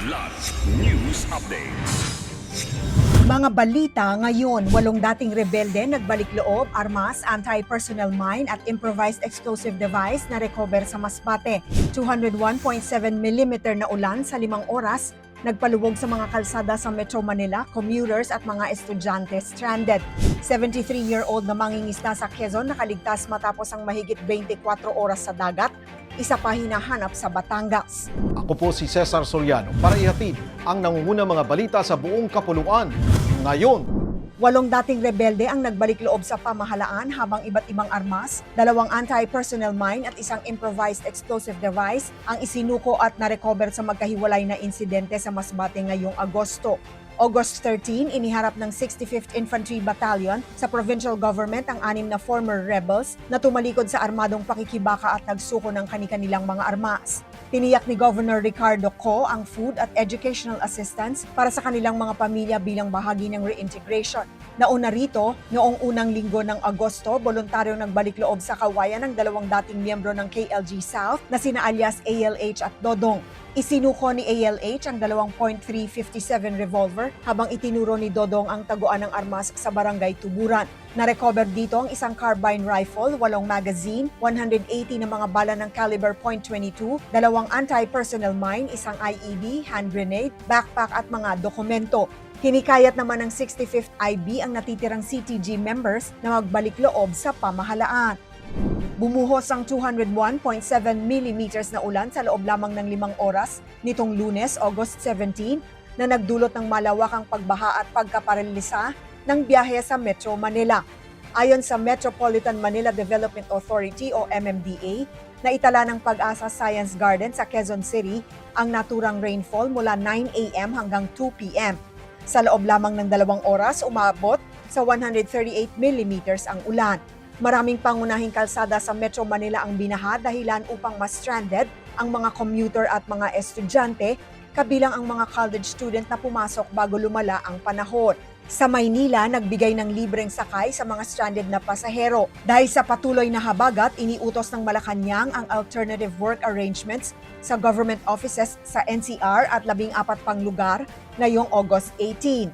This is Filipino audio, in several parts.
Kidlat News Updates. Mga balita ngayon, 8 dating rebelde nagbalik loob, armas, anti-personnel mine at improvised explosive device na recover sa Masbate. 201.7 mm na ulan sa 5 oras, nagpaluwog sa mga kalsada sa Metro Manila, commuters at mga estudyante stranded. 73-year-old na mangingisda sa Quezon nakaligtas matapos ang mahigit 24 oras sa dagat, isa pa hinahanap sa Batangas. Ako po si Cesar Soriano para ihatid ang nangungunang mga balita sa buong kapuluan. Ngayon, 8 dating rebelde ang nagbalik loob sa pamahalaan habang iba't ibang armas, 2 anti-personnel mine at isang improvised explosive device ang isinuko at narecover sa magkahiwalay na insidente sa Masbate ngayong Agosto. August 13, iniharap ng 65th Infantry Battalion sa provincial government ang 6 na former rebels na tumalikod sa armadong pakikibaka at nagsuko ng kani-kanilang mga armas. Tiniyak ni Governor Ricardo Co ang food at educational assistance para sa kanilang mga pamilya bilang bahagi ng reintegration. Nauna rito, noong unang linggo ng Agosto, voluntaryong nagbalik loob sa kawayan ng 2 dating miyembro ng KLG South na sina alias ALH at Dodong. Isinuko ni ALH ang 2.357 revolver habang itinuro ni Dodong ang taguan ng armas sa barangay Tuburan. Na-recover dito ang isang carbine rifle, 8 magazine, 180 na mga bala ng caliber .22, 2 anti-personnel mine, isang IED, hand grenade, backpack at mga dokumento. Hinikayat naman ng 65th IB ang natitirang CTG members na magbalik loob sa pamahalaan. Bumuhos ang 201.7 mm na ulan sa loob lamang ng 5 oras nitong Lunes, August 17, na nagdulot ng malawakang pagbaha at pagkaparalisa ng biyahe sa Metro Manila. Ayon sa Metropolitan Manila Development Authority o MMDA, naitala ng Pag-asa Science Garden sa Quezon City ang naturang rainfall mula 9 a.m. hanggang 2 p.m. Sa loob lamang ng 2 oras, umabot sa 138 mm ang ulan. Maraming pangunahing kalsada sa Metro Manila ang binaha dahilan upang ma-stranded ang mga commuter at mga estudyante, kabilang ang mga college student na pumasok bago lumala ang panahon. Sa Maynila, nagbigay ng libreng sakay sa mga stranded na pasahero. Dahil sa patuloy na habagat, iniutos ng Malacanang ang alternative work arrangements sa government offices sa NCR at 14 pang lugar ngayong August 18.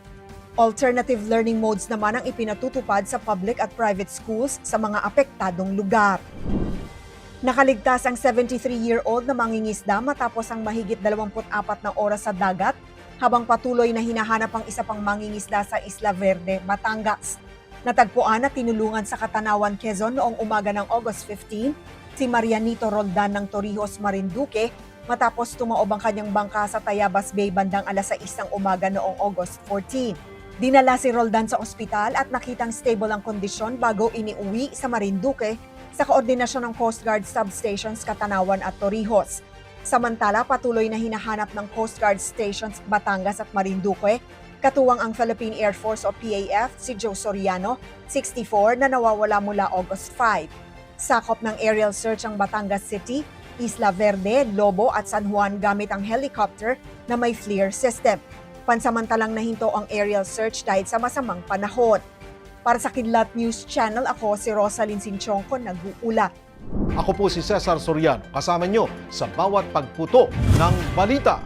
Alternative learning modes naman ang ipinatutupad sa public at private schools sa mga apektadong lugar. Nakaligtas ang 73-year-old na mangingisda matapos ang mahigit 24 na oras sa dagat habang patuloy na hinahanap ang isa pang mangingisda sa Isla Verde, Batangas. Natagpuan at tinulungan sa Katanawan, Quezon noong umaga ng August 15 si Marianito Roldan ng Torrijos, Marinduque matapos tumaob ang kanyang bangka sa Tayabas Bay bandang alas 6 ng umaga noong August 14. Dinala si Roldan sa ospital at nakitang stable ang kondisyon bago iniuwi sa Marinduque sa koordinasyon ng Coast Guard substations Katanawan at Torrijos. Samantala, patuloy na hinahanap ng Coast Guard stations Batangas at Marinduque, katuwang ang Philippine Air Force o PAF si Joe Soriano, 64, na nawawala mula August 5. Sakop ng aerial search ang Batangas City, Isla Verde, Lobo at San Juan gamit ang helicopter na may FLIR system. Pansamantalang nahinto ang aerial search dahil sa masamang panahon. Para sa Kidlat News Channel, ako si Rosalyn Sinchonco, nag-uulat. ako po si Cesar Soriano, kasama nyo sa bawat pagputo ng balita.